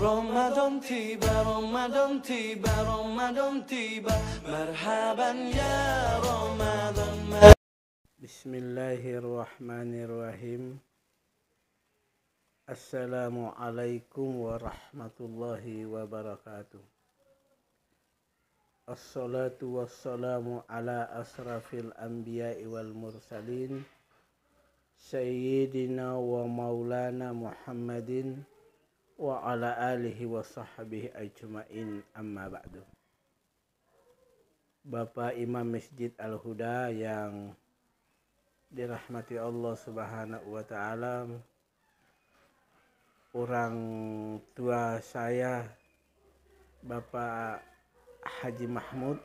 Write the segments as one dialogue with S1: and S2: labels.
S1: Ramadan tiba, Ramadan tiba, Ramadan tiba. Marhaban ya Ramadan.
S2: Bismillahirrahmanirrahim. Assalamualaikum warahmatullahi wabarakatuh. Assalatu wassalamu ala asrafil anbiya'i wal mursalin Sayyidina wa maulana Muhammadin wa ala alihi wa sahbihi ajma'in, amma ba'du. Bapak Imam Masjid Al-Huda yang dirahmati Allah Subhanahu wa ta'ala, orang tua saya Bapak Haji Mahmud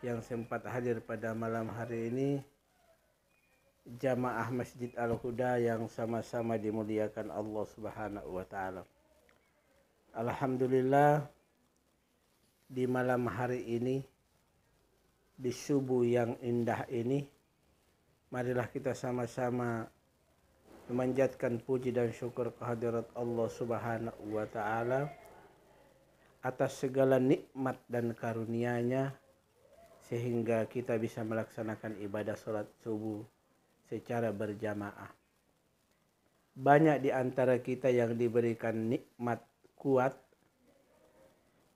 S2: yang sempat hadir pada malam hari ini, jamaah Masjid Al-Huda yang sama-sama dimuliakan Allah Subhanahu wa ta'ala. Alhamdulillah, di malam hari ini, di subuh yang indah ini, marilah kita sama-sama memanjatkan puji dan syukur kehadirat Allah Subhanahu wa ta'ala atas segala nikmat dan karunia-Nya, sehingga kita bisa melaksanakan ibadah sholat subuh secara berjamaah. Banyak di antara kita yang diberikan nikmat kuat,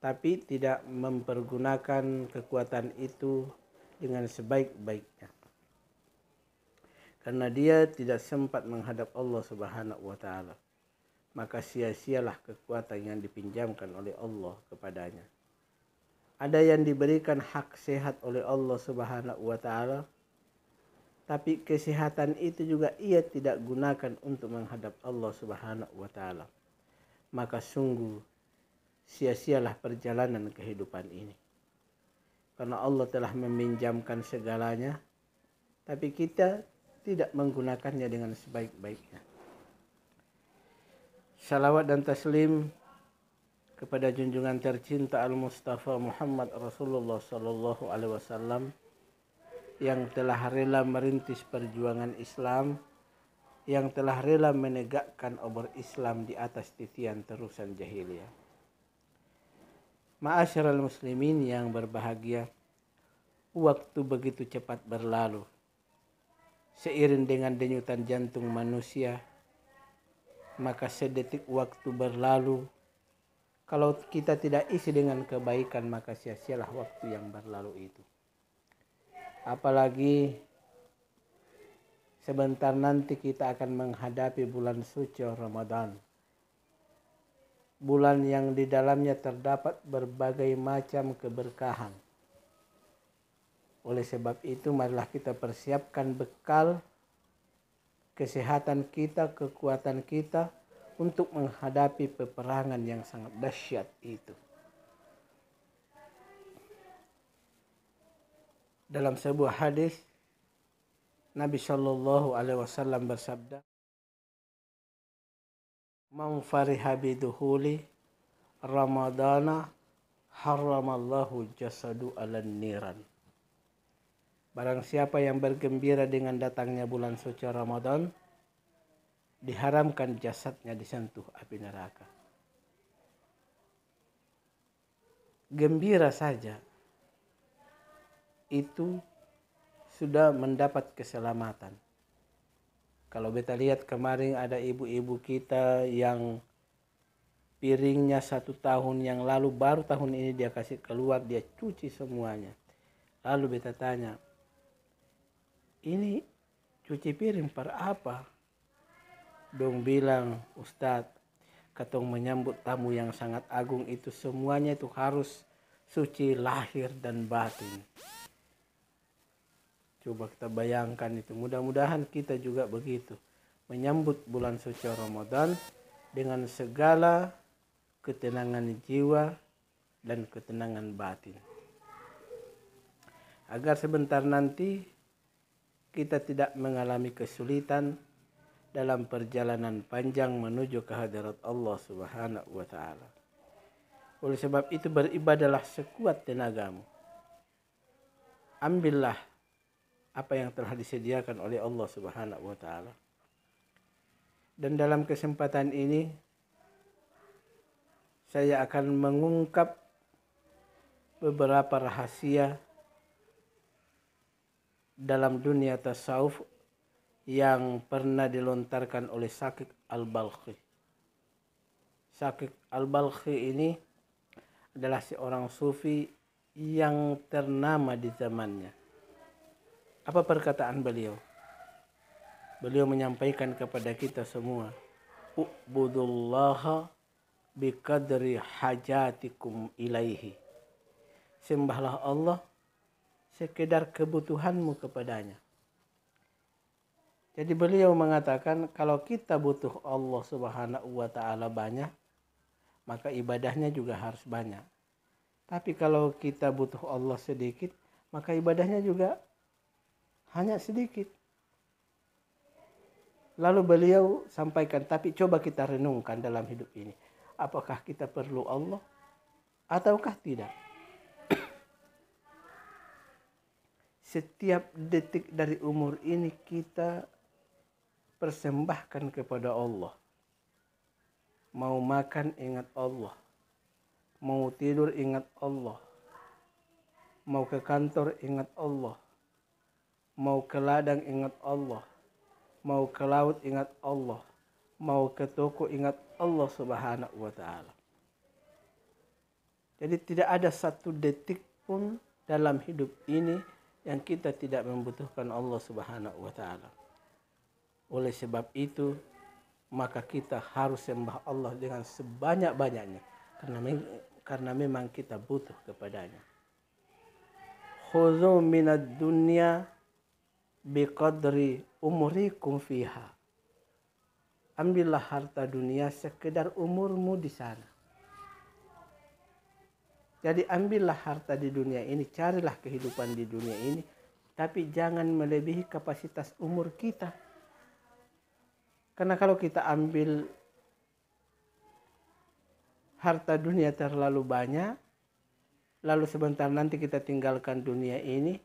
S2: tapi tidak mempergunakan kekuatan itu dengan sebaik-baiknya, karena dia tidak sempat menghadap Allah Subhanahu wa ta'ala. Maka sia-sialah kekuatan yang dipinjamkan oleh Allah kepadanya. Ada yang diberikan hak sehat oleh Allah Subhanahu wa ta'ala, tapi kesehatan itu juga ia tidak gunakan untuk menghadap Allah Subhanahu wa ta'ala. Maka sungguh sia-sialah perjalanan kehidupan ini. Karena Allah telah meminjamkan segalanya, tapi kita tidak menggunakannya dengan sebaik-baiknya. Salawat dan taslim kepada junjungan tercinta Al-Mustafa Muhammad Rasulullah Sallallahu Alaihi Wasallam yang telah rela merintis perjuangan Islam, yang telah rela menegakkan obor Islam di atas titian terusan jahiliyah. Ma'asyiral muslimin yang berbahagia, waktu begitu cepat berlalu. Seiring dengan denyutan jantung manusia, maka sedetik waktu berlalu. Kalau kita tidak isi dengan kebaikan, maka sia-sialah waktu yang berlalu itu. Apalagi sebentar nanti kita akan menghadapi bulan suci Ramadan. Bulan yang di dalamnya terdapat berbagai macam keberkahan. Oleh sebab itu, marilah kita persiapkan bekal kesehatan kita, kekuatan kita untuk menghadapi peperangan yang sangat dahsyat itu. Dalam sebuah hadis, Nabi Shallallahu Alaihi Wasallam bersabda, "Man fariha biduhuli Ramadana haramallahu jasadu alan niran." Barang siapa yang bergembira dengan datangnya bulan suci Ramadan, diharamkan jasadnya disentuh api neraka. Gembira saja itu sudah mendapat keselamatan. Kalau beta lihat kemarin ada ibu-ibu kita yang piringnya 1 tahun yang lalu, baru tahun ini dia kasih keluar, dia cuci semuanya. Lalu beta tanya, ini cuci piring per apa? Dong bilang, Ustadz, katong menyambut tamu yang sangat agung itu semuanya itu harus suci lahir dan batin. Coba kita bayangkan itu. Mudah-mudahan kita juga begitu. Menyambut bulan suci Ramadan dengan segala ketenangan jiwa dan ketenangan batin. Agar sebentar nanti kita tidak mengalami kesulitan dalam perjalanan panjang menuju kehadirat Allah Subhanahu wa ta'ala. Oleh sebab itu, beribadahlah sekuat tenagamu. Ambillah apa yang telah disediakan oleh Allah Subhanahu wa ta'ala. Dan dalam kesempatan ini, saya akan mengungkap beberapa rahasia dalam dunia tasawuf yang pernah dilontarkan oleh Syaqiq Al-Balkhi. Syaqiq Al-Balkhi ini adalah seorang sufi yang ternama di zamannya. Apa perkataan beliau? Beliau menyampaikan kepada kita semua, u'budullaha biqadri hajatikum ilaihi. Sembahlah Allah sekedar kebutuhanmu kepadanya. Jadi beliau mengatakan kalau kita butuh Allah Subhanahu wa taala banyak, maka ibadahnya juga harus banyak. Tapi kalau kita butuh Allah sedikit, maka ibadahnya juga hanya sedikit. Lalu beliau sampaikan, tapi coba kita renungkan dalam hidup ini. Apakah kita perlu Allah ataukah tidak? Setiap detik dari umur ini kita persembahkan kepada Allah. Mau makan ingat Allah. Mau tidur ingat Allah. Mau ke kantor ingat Allah. Mau ke ladang ingat Allah. Mau ke laut ingat Allah. Mau ke toko ingat Allah Subhanahu wa taala. Jadi tidak ada satu detik pun dalam hidup ini yang kita tidak membutuhkan Allah Subhanahu wa taala. Oleh sebab itu, maka kita harus sembah Allah dengan sebanyak-banyaknya karena memang kita butuh kepadanya. Khudzu minad dunya biqadri umurikum fiha. Ambillah harta dunia sekedar umurmu di sana. Jadi ambillah harta di dunia ini, carilah kehidupan di dunia ini, tapi jangan melebihi kapasitas umur kita. Karena kalau kita ambil harta dunia terlalu banyak, lalu sebentar nanti kita tinggalkan dunia ini,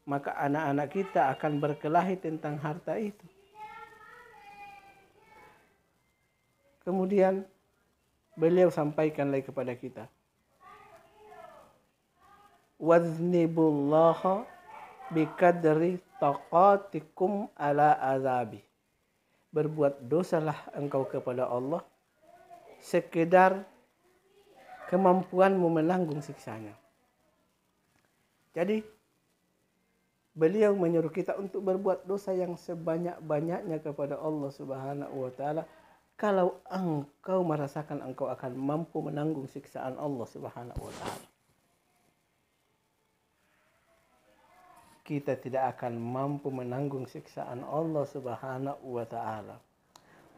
S2: maka anak-anak kita akan berkelahi tentang harta itu. Kemudian beliau sampaikan lagi kepada kita, waznibullaha biqadri taqatikum ala azabi. Berbuat dosalah engkau kepada Allah sekedar kemampuanmu menanggung siksanya. Jadi beliau menyuruh kita untuk berbuat dosa yang sebanyak-banyaknya kepada Allah Subhanahu wa taala kalau engkau merasakan engkau akan mampu menanggung siksaan Allah Subhanahu wa taala. Kita tidak akan mampu menanggung siksaan Allah Subhanahu wa taala.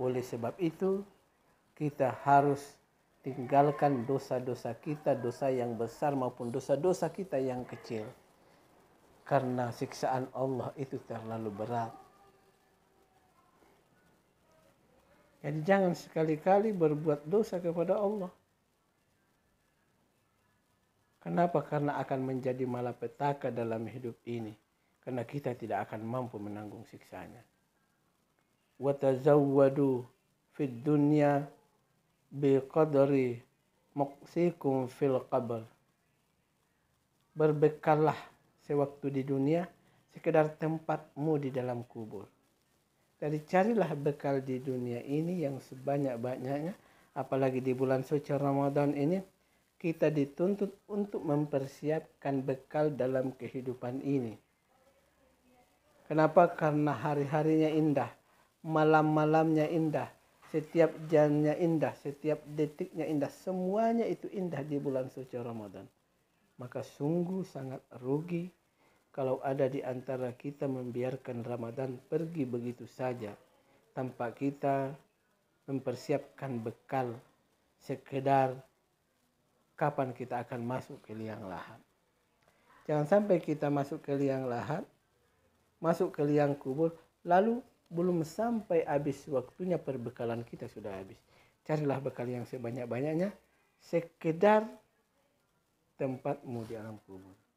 S2: Oleh sebab itu, kita harus tinggalkan dosa-dosa kita, dosa yang besar maupun dosa-dosa kita yang kecil. Karena siksaan Allah itu terlalu berat. Jadi jangan sekali-kali berbuat dosa kepada Allah. Kenapa? Karena akan menjadi malapetaka dalam hidup ini. Karena kita tidak akan mampu menanggung siksanya. Wa tazawwadu fid dunya biqadri muqsikum fil qabr. Berbekallah sewaktu di dunia sekedar tempatmu di dalam kubur. Jadi carilah bekal di dunia ini yang sebanyak-banyaknya. Apalagi di bulan suci Ramadan ini, kita dituntut untuk mempersiapkan bekal dalam kehidupan ini. Kenapa? Karena hari-harinya indah, malam-malamnya indah, setiap jamnya indah, setiap detiknya indah, semuanya itu indah di bulan suci Ramadan. Maka sungguh sangat rugi kalau ada di antara kita membiarkan Ramadan pergi begitu saja tanpa kita mempersiapkan bekal sekedar kapan kita akan masuk ke liang lahat. Jangan sampai kita masuk ke liang lahat, masuk ke liang kubur, lalu belum sampai habis waktunya perbekalan kita sudah habis. Carilah bekal yang sebanyak-banyaknya, sekedar tempatmu di alam kubur.